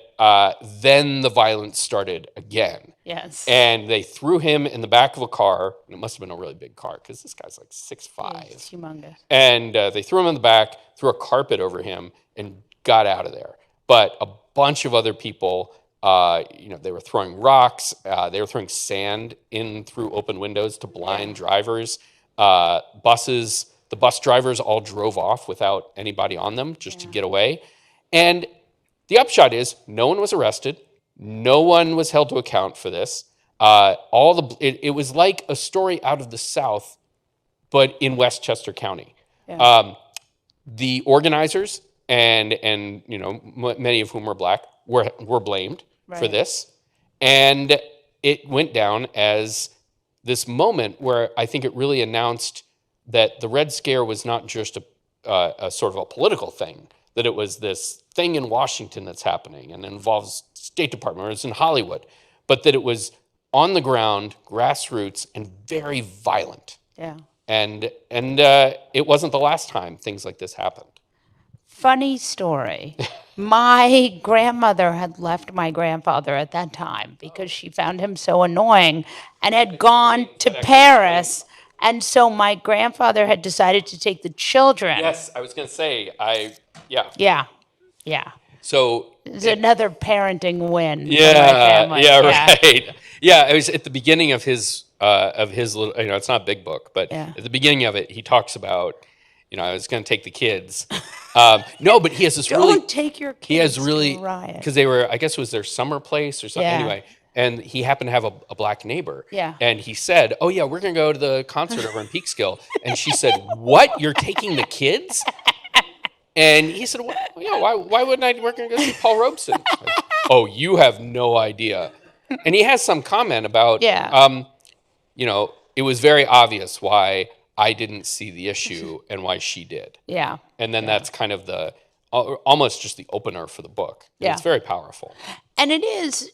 then the violence started again. Yes. And they threw him in the back of a car. And it must have been a really big car because this guy's like 6'5". It's humongous. And they threw him in the back, threw a carpet over him, and got out of there. But a bunch of other people, they were throwing rocks. They were throwing sand in through open windows to blind drivers. Buses, the bus drivers all drove off without anybody on them just to get away. And the upshot is no one was arrested. No one was held to account for this. It was like a story out of the South, but in Westchester County. Yeah. The organizers and many of whom were Black were blamed for this. And it went down as this moment where I think it really announced that the Red Scare was not just a sort of a political thing, that it was this thing in Washington that's happening and involves State Department, or it's in Hollywood, but that it was on the ground, grassroots, and very violent. Yeah. And it wasn't the last time things like this happened. Funny story. My grandmother had left my grandfather at that time because she found him so annoying and had gone to Paris. And so my grandfather had decided to take the children. Yes, I was going to say, yeah. Yeah. Yeah. So It's another parenting win for my yeah, family. yeah, right. Yeah, it was at the beginning of his little, it's not a big book, but Yeah. at the beginning of it, he talks about, I was going to take the kids. No, but he has this Don't take your kids he has really, to Riot. because they were, I guess it was their summer place or something. Yeah. Anyway, and he happened to have a black neighbor. Yeah. And he said, oh yeah, we're going to go to the concert over in Peekskill. And she said, what? You're taking the kids? And he said, well, yeah, why wouldn't I? We're going to go see Paul Robeson. Like, oh, you have no idea. And he has some comment about, it was very obvious why I didn't see the issue and why she did. Yeah. And then that's kind of almost just the opener for the book. And Yeah. It's very powerful. And it is,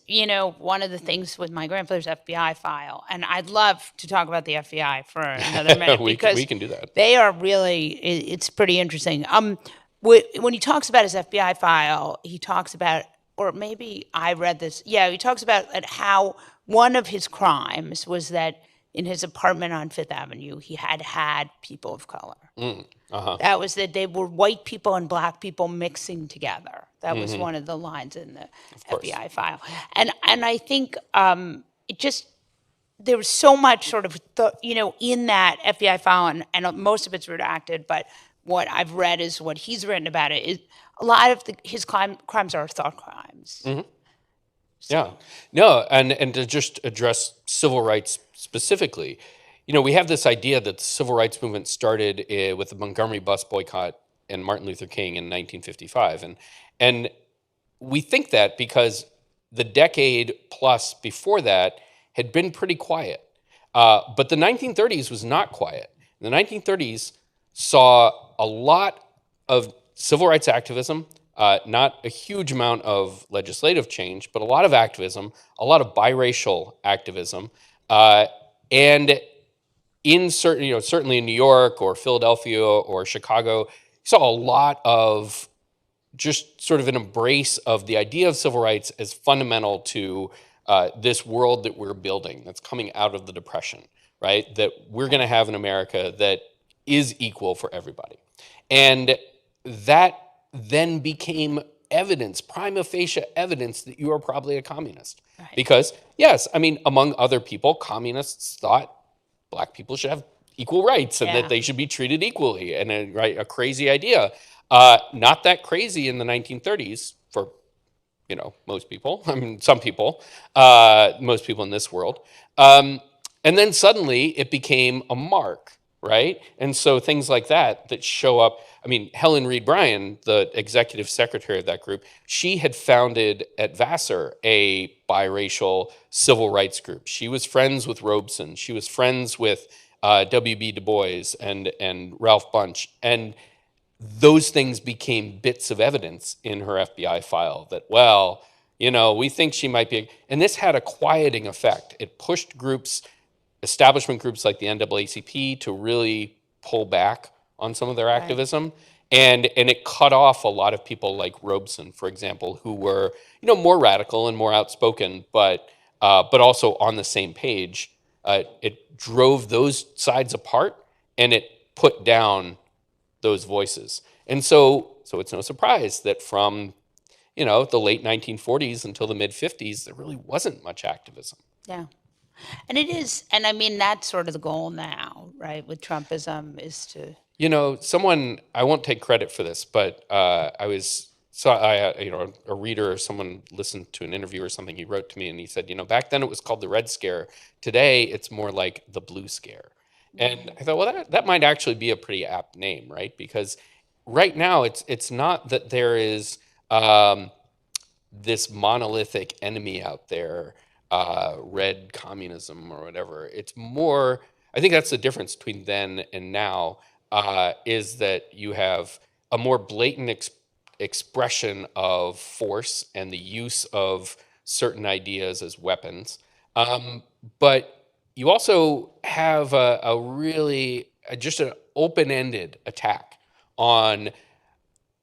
one of the things with my grandfather's FBI file, and I'd love to talk about the FBI for another minute we because can do that. they are really, it's pretty interesting. When he talks about his FBI file, he talks about, or maybe I read this, he talks about how one of his crimes was that in his apartment on Fifth Avenue, he had people of color. That was that they were white people and black people mixing together. That was one of the lines in the FBI file. And I think it just, there was so much sort of, in that FBI file, and most of it's redacted, but what I've read is what he's written about it is a lot of his crimes are thought crimes. Mm-hmm. Yeah. No, and to just address civil rights specifically, we have this idea that the civil rights movement started with the Montgomery bus boycott and Martin Luther King in 1955. And we think that because the decade plus before that had been pretty quiet. But the 1930s was not quiet. The 1930s saw a lot of civil rights activism, not a huge amount of legislative change, but a lot of activism, a lot of biracial activism, and in certain, certainly in New York or Philadelphia or Chicago, you saw a lot of just sort of an embrace of the idea of civil rights as fundamental to this world that we're building that's coming out of the Depression, right? That we're going to have an America that is equal for everybody. And that then became evidence, prima facie evidence that you are probably a communist. Right. Because, yes, among other people, communists thought black people should have equal rights and that they should be treated equally. And a crazy idea. Not that crazy in the 1930s for, most people. Some people, most people in this world. And then suddenly it became a mark. Right? And so things like that show up. Helen Reed Bryan, the executive secretary of that group, she had founded at Vassar a biracial civil rights group. She was friends with Robeson. She was friends with W.B. Du Bois and Ralph Bunche. And those things became bits of evidence in her FBI file that, we think she might be. And this had a quieting effect. It pushed establishment groups like the NAACP to really pull back on some of their activism. And it cut off a lot of people like Robeson, for example, who were, more radical and more outspoken, but also on the same page. It drove those sides apart and it put down those voices. And so it's no surprise that from, the late 1940s until the mid 50s, there really wasn't much activism. Yeah. And it is, and that's sort of the goal now, right, with Trumpism is to... someone, I won't take credit for this, but a reader or someone listened to an interview or something, he wrote to me and he said, back then it was called the Red Scare. Today it's more like the Blue Scare. And I thought, well, that might actually be a pretty apt name, right? Because right now it's not that there is this monolithic enemy out there red communism or whatever. It's more, I think that's the difference between then and now, is that you have a more blatant expression of force and the use of certain ideas as weapons. But you also have a really just an open-ended attack on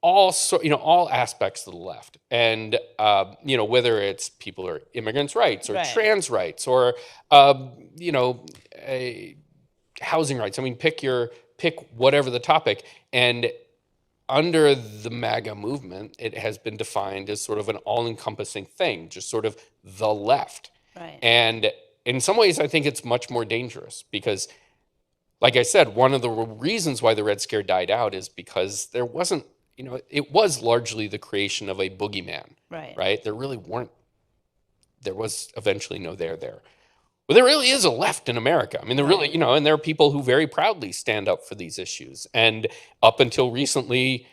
all aspects of the left, and whether it's people or immigrants' rights or Right. trans rights or housing rights. I mean, pick whatever the topic. And under the MAGA movement, it has been defined as sort of an all-encompassing thing, just sort of the left. Right. And in some ways, I think it's much more dangerous because, like I said, one of the reasons why the Red Scare died out is because there wasn't, it was largely the creation of a boogeyman, right? There really weren't, there was eventually no there. But there really is a left in America. I mean, there really, and there are people who very proudly stand up for these issues. And up until recently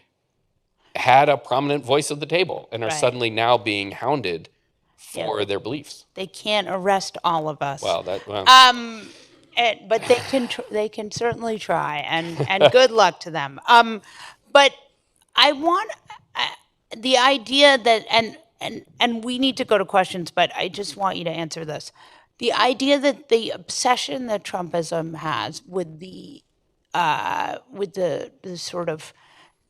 had a prominent voice at the table and are suddenly now being hounded for their beliefs. They can't arrest all of us. Well, But they can certainly try, and good luck to them. But I want the idea that, and we need to go to questions, but I just want you to answer this. The idea that the obsession that Trumpism has with the sort of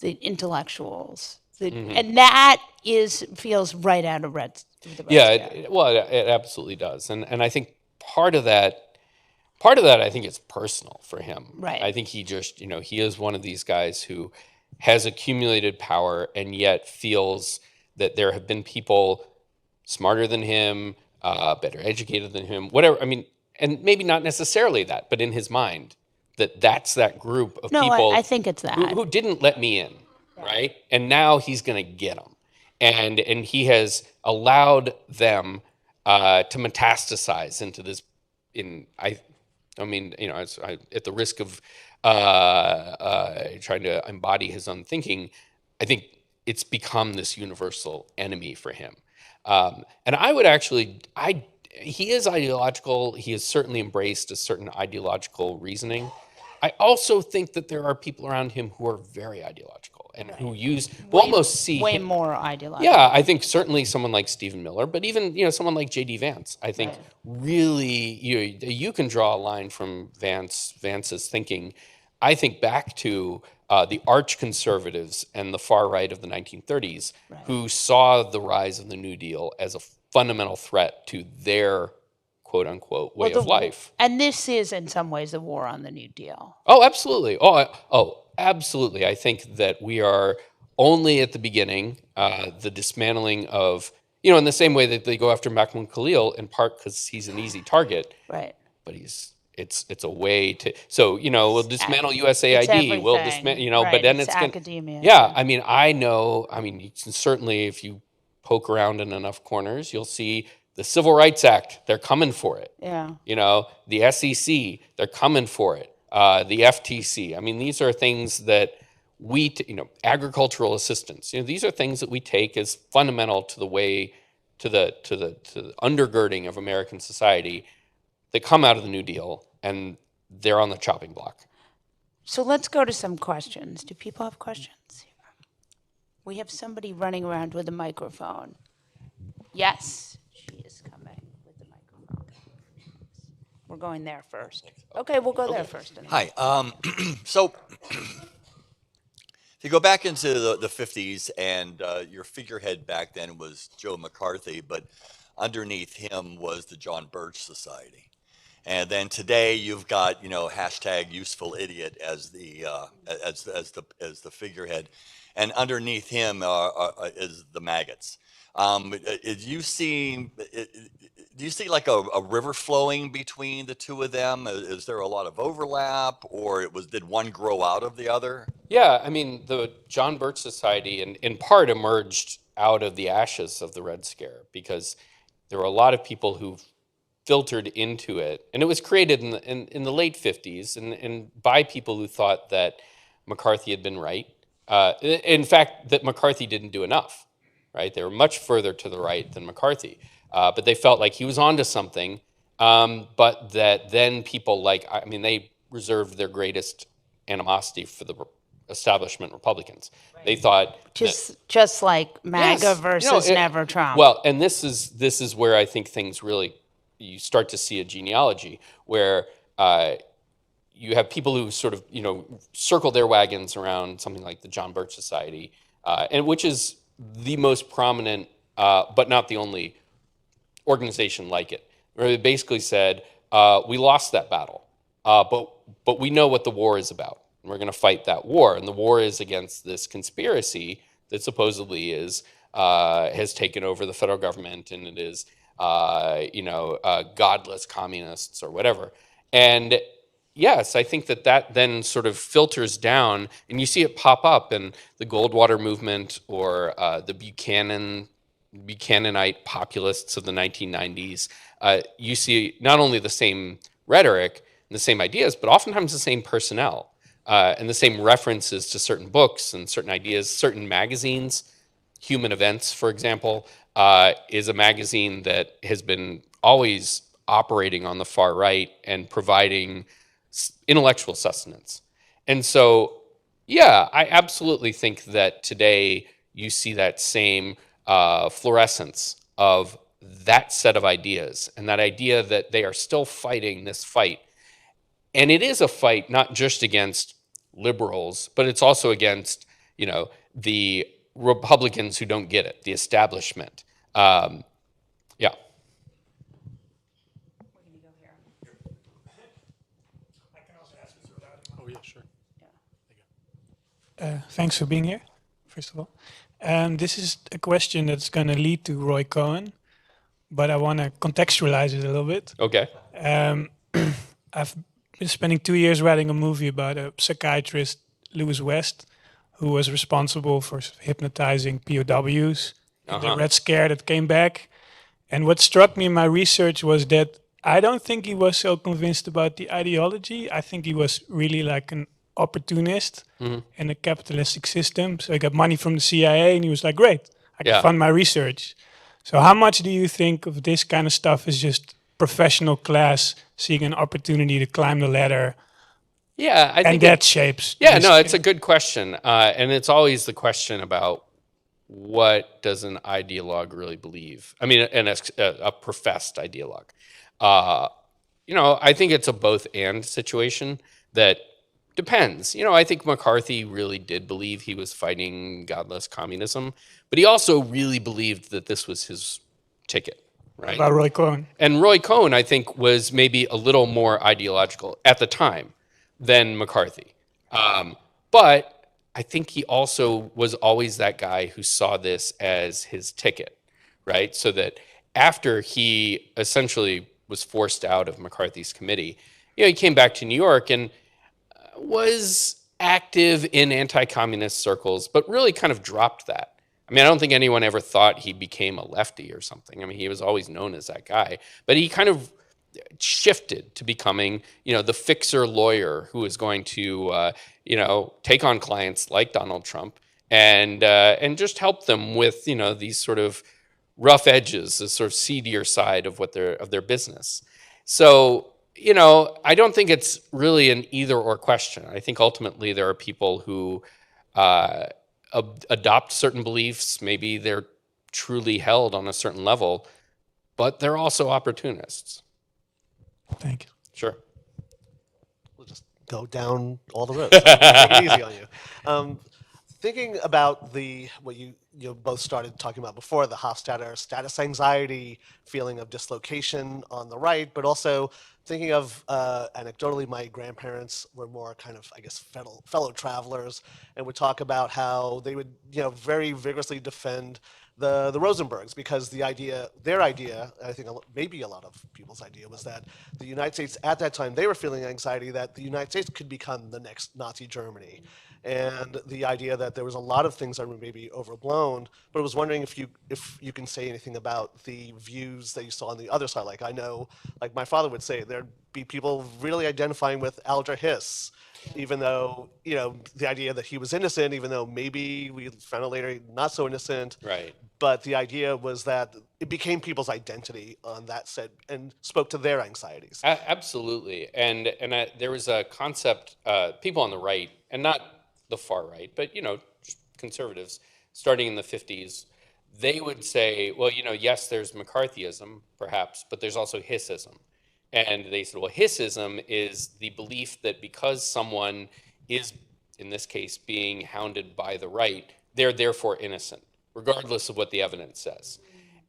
the intellectuals, and that feels right out of Red. It absolutely does, and I think part of that, I think it's personal for him. Right. I think he just, he is one of these guys who has accumulated power and yet feels that there have been people smarter than him, better educated than him, whatever. I mean, and maybe not necessarily that, but in his mind, that's that group of people. I think it's that. Who didn't let me in, right? And now he's going to get them. And he has allowed them to metastasize into this, at the risk of trying to embody his own thinking, I think it's become this universal enemy for him. And I would actually, he is ideological. He has certainly embraced a certain ideological reasoning. I also think that there are people around him who are very ideological and who almost see way him, more ideological. Yeah, I think certainly someone like Stephen Miller, but even someone like J.D. Vance, I think really you can draw a line from Vance's thinking. I think back to the arch conservatives and the far right of the 1930s, who saw the rise of the New Deal as a fundamental threat to their quote unquote way of life. And this is in some ways a war on the New Deal. Oh, absolutely. Absolutely. I think that we are only at the beginning, the dismantling of, in the same way that they go after Mahmoud Khalil, in part because he's an easy target. Right. But it's a way to, so, we'll dismantle USAID, we'll dismantle, but then it's academia. Yeah, I mean, you can certainly, if you poke around in enough corners, you'll see the Civil Rights Act, they're coming for it. Yeah. The SEC, they're coming for it. The FTC. I mean, these are things that agricultural assistance. These are things that we take as fundamental to the way, to the undergirding of American society that come out of the New Deal, and they're on the chopping block. So let's go to some questions. Do people have questions? We have somebody running around with a microphone. Yes, she is coming with the microphone. We're going there first. Okay, we'll go there first. Hi. So if you go back into the 50s, and your figurehead back then was Joe McCarthy, but underneath him was the John Birch Society. And then today you've got hashtag useful idiot as the figurehead, and underneath him is the maggots. Do you see like a river flowing between the two of them? Is there a lot of overlap, or did one grow out of the other? Yeah, I mean, the John Birch Society in part emerged out of the ashes of the Red Scare, because there were a lot of people who filtered into it, and it was created in the late 50s and by people who thought that McCarthy had been right. In fact, that McCarthy didn't do enough, right? They were much further to the right than McCarthy. but they felt like he was onto something. But that then people they reserved their greatest animosity for the establishment Republicans. Right. They thought just like MAGA yes, versus Never Trump. Well, and this is where I think things really, you start to see a genealogy where you have people who sort of circle their wagons around something like the John Birch Society, and which is the most prominent, but not the only organization like it, where they basically said, we lost that battle, but we know what the war is about, and we're going to fight that war. And the war is against this conspiracy that supposedly has taken over the federal government, and it is godless communists or whatever. And yes, I think that then sort of filters down, and you see it pop up in the Goldwater movement or the Buchananite populists of the 1990s. You see not only the same rhetoric and the same ideas, but oftentimes the same personnel and the same references to certain books and certain ideas, certain magazines. Human Events, for example, is a magazine that has been always operating on the far right and providing intellectual sustenance. And so, yeah, I absolutely think that today you see that same fluorescence of that set of ideas, and that idea that they are still fighting this fight. And it is a fight not just against liberals, but it's also against, the Republicans who don't get it, the establishment. Yeah. Oh, yeah, sure. Thanks for being here, first of all. This is a question that's going to lead to Roy Cohn, but I want to contextualize it a little bit. Okay. I've been spending 2 years writing a movie about a psychiatrist, Louis West, who was responsible for hypnotizing POWs, the Red Scare that came back. And what struck me in my research was that I don't think he was so convinced about the ideology. I think he was really like an opportunist in a capitalistic system. So he got money from the CIA and he was like, great, I can fund my research. So how much do you think of this kind of stuff is just professional class seeing an opportunity to climb the ladder? Yeah, I think that shapes. Yeah, no, it's a good question. And it's always the question about what does an ideologue really believe? I mean, a professed ideologue. I think it's a both and situation that depends. I think McCarthy really did believe he was fighting godless communism, but he also really believed that this was his ticket, right? About Roy Cohn. And Roy Cohn, I think, was maybe a little more ideological at the time than McCarthy. But I think he also was always that guy who saw this as his ticket, right? So that after he essentially was forced out of McCarthy's committee, he came back to New York and was active in anti-communist circles, but really kind of dropped that. I mean, I don't think anyone ever thought he became a lefty or something. I mean, he was always known as that guy, but he kind of shifted to becoming, the fixer lawyer who is going to, take on clients like Donald Trump and just help them with, these sort of rough edges, the sort of seedier side of of their business. So, I don't think it's really an either or question. I think ultimately there are people who adopt certain beliefs. Maybe they're truly held on a certain level, but they're also opportunists. Thank you. Sure. We'll just go down all the roads. Take it easy on you. Thinking about what you both started talking about before, the Hofstadter status anxiety, feeling of dislocation on the right, but also thinking of anecdotally, my grandparents were more kind of, I guess, fellow travelers, and would talk about how they would, very vigorously defend the Rosenbergs, because their idea, I think maybe a lot of people's idea, was that the United States at that time, they were feeling anxiety that the United States could become the next Nazi Germany. And the idea that there was a lot of things that were maybe overblown, but I was wondering if you can say anything about the views that you saw on the other side. Like, I know, like my father would say, there'd be people really identifying with Alger Hiss, even though, the idea that he was innocent, even though maybe we found out later not so innocent. Right. But the idea was that it became people's identity on that set and spoke to their anxieties. Absolutely, and there was a concept. People on the right, and not the far right, but just conservatives, starting in the 50s, they would say, well, yes, there's McCarthyism, perhaps, but there's also hisism. And they said, well, hisism is the belief that because someone is, in this case, being hounded by the right, they're therefore innocent, regardless of what the evidence says.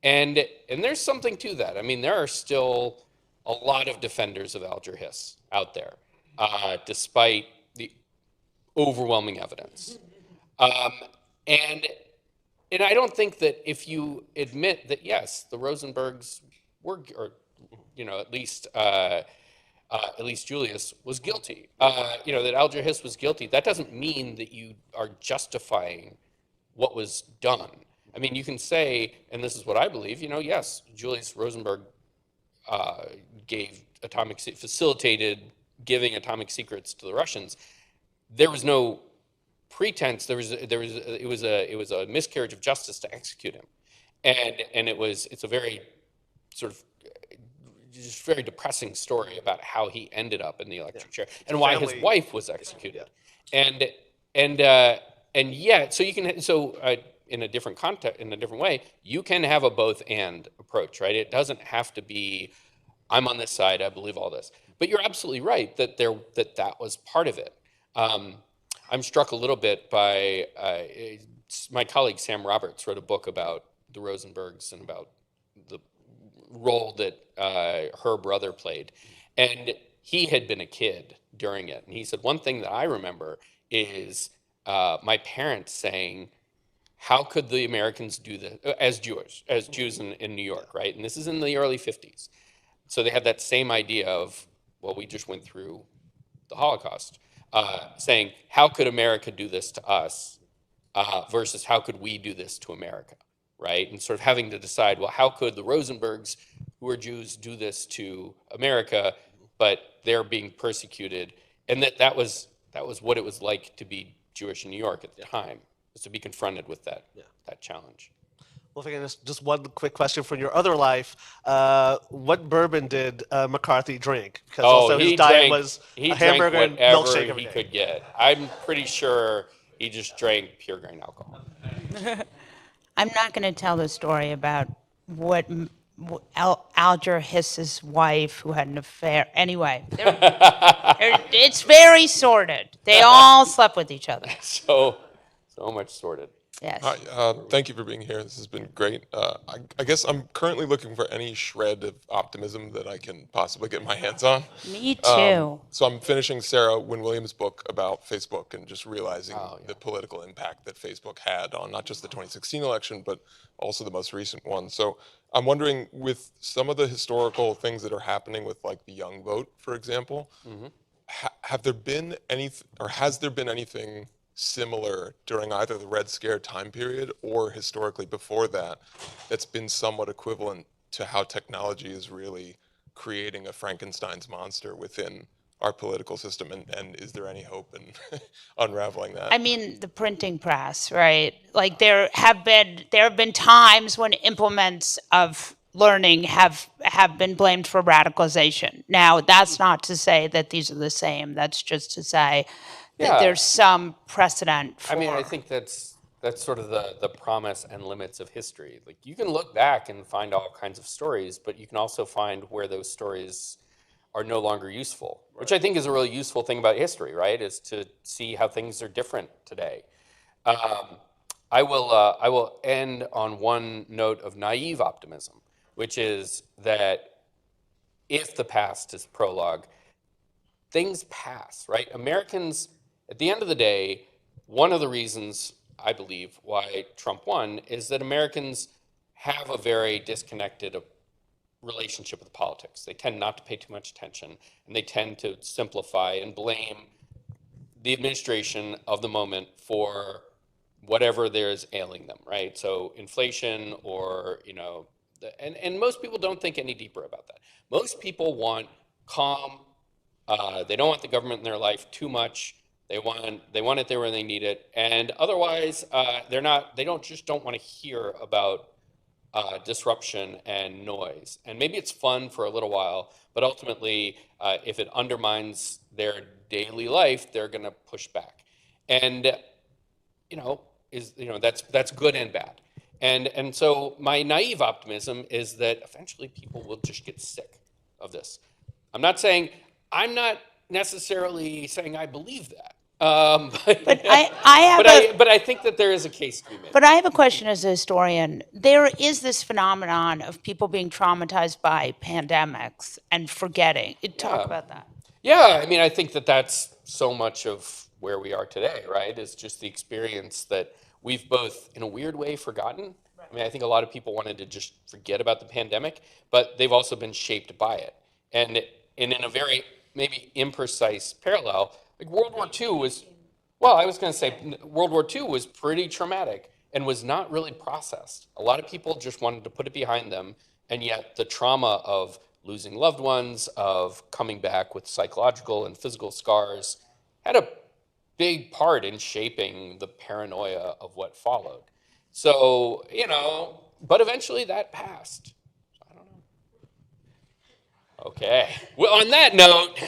And there's something to that. I mean, there are still a lot of defenders of Alger Hiss out there, despite the overwhelming evidence. And I don't think that if you admit that, yes, the Rosenbergs were, or at least Julius was guilty, that Alger Hiss was guilty, that doesn't mean that you are justifying what was done. I mean, you can say, and this is what I believe, yes, Julius Rosenberg facilitated giving atomic secrets to the Russians. There was no pretense. It was a miscarriage of justice to execute him, and it's a very sort of just very depressing story about how he ended up in the electric chair and why his wife was executed, and yet, so you can in a different context, in a different way, you can have a both and approach, right? It doesn't have to be, I'm on this side, I believe all this. But you're absolutely right that that was part of it. I'm struck a little bit by my colleague Sam Roberts wrote a book about the Rosenbergs and about the role that her brother played. And he had been a kid during it. And he said, one thing that I remember is my parents saying, how could the Americans do this as Jews in New York, right? And this is in the early 50s. So they had that same idea of, well, we just went through the Holocaust, saying, how could America do this to us versus how could we do this to America, right? And sort of having to decide, well, how could the Rosenbergs, who are Jews, do this to America, but they're being persecuted? And that was what it was like to be Jewish in New York at the time. Was to be confronted with that challenge. Well, if I can just one quick question from your other life. What bourbon did McCarthy drink? Because also his diet was a hamburger and milkshake every day. He could get. I'm pretty sure he just drank pure grain alcohol. I'm not going to tell the story about what Alger Hiss's wife, who had an affair. Anyway, it's very sordid. They all slept with each other. So much sorted. Yes. Hi, thank you for being here. This has been great. I guess I'm currently looking for any shred of optimism that I can possibly get my hands on. Me too. So I'm finishing Sarah Wynne Williams' book about Facebook and just realizing the political impact that Facebook had on not just the 2016 election, but also the most recent one. So I'm wondering, with some of the historical things that are happening with like the young vote, for example, have there been has there been anything similar during either the Red Scare time period or historically before that that's been somewhat equivalent to how technology is really creating a Frankenstein's monster within our political system? And is there any hope in unraveling that? I mean, the printing press, right? Like there have been times when implements of learning have been blamed for radicalization. Now, that's not to say that these are the same. That's just to say that there's some precedent for. I mean, I think that's sort of the promise and limits of history. Like, you can look back and find all kinds of stories, but you can also find where those stories are no longer useful, which I think is a really useful thing about history, right? Is to see how things are different today. I will end on one note of naive optimism, which is that if the past is prologue, things pass, right? Americans, at the end of the day, one of the reasons I believe why Trump won is that Americans have a very disconnected relationship with politics. They tend not to pay too much attention, and they tend to simplify and blame the administration of the moment for whatever there's ailing them, right? So inflation or, and most people don't think any deeper about that. Most people want calm. They don't want the government in their life too much. They want it there when they need it, and otherwise, they don't want to hear about disruption and noise. And maybe it's fun for a little while, but ultimately, if it undermines their daily life, they're going to push back. And that's good and bad. And so my naive optimism is that eventually people will just get sick of this. I'm not necessarily saying I believe that. But I think that there is a case to be made. But I have a question as a historian. There is this phenomenon of people being traumatized by pandemics and forgetting. Talk about that. Yeah, I mean, I think that that's so much of where we are today, right? Is just the experience that we've both, in a weird way, forgotten. Right. I mean, I think a lot of people wanted to just forget about the pandemic, but they've also been shaped by it. And in a very maybe imprecise parallel, like World War II was, well, I was going to say World War II was pretty traumatic and was not really processed. A lot of people just wanted to put it behind them, and yet the trauma of losing loved ones, of coming back with psychological and physical scars, had a big part in shaping the paranoia of what followed. So, but eventually that passed. I don't know. Okay. Well, on that note,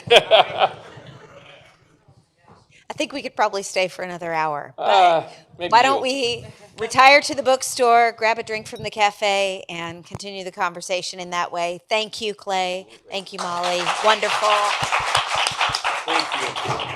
I think we could probably stay for another hour. But why don't we retire to the bookstore, grab a drink from the cafe, and continue the conversation in that way? Thank you, Clay. Thank you, Molly. Wonderful. Thank you.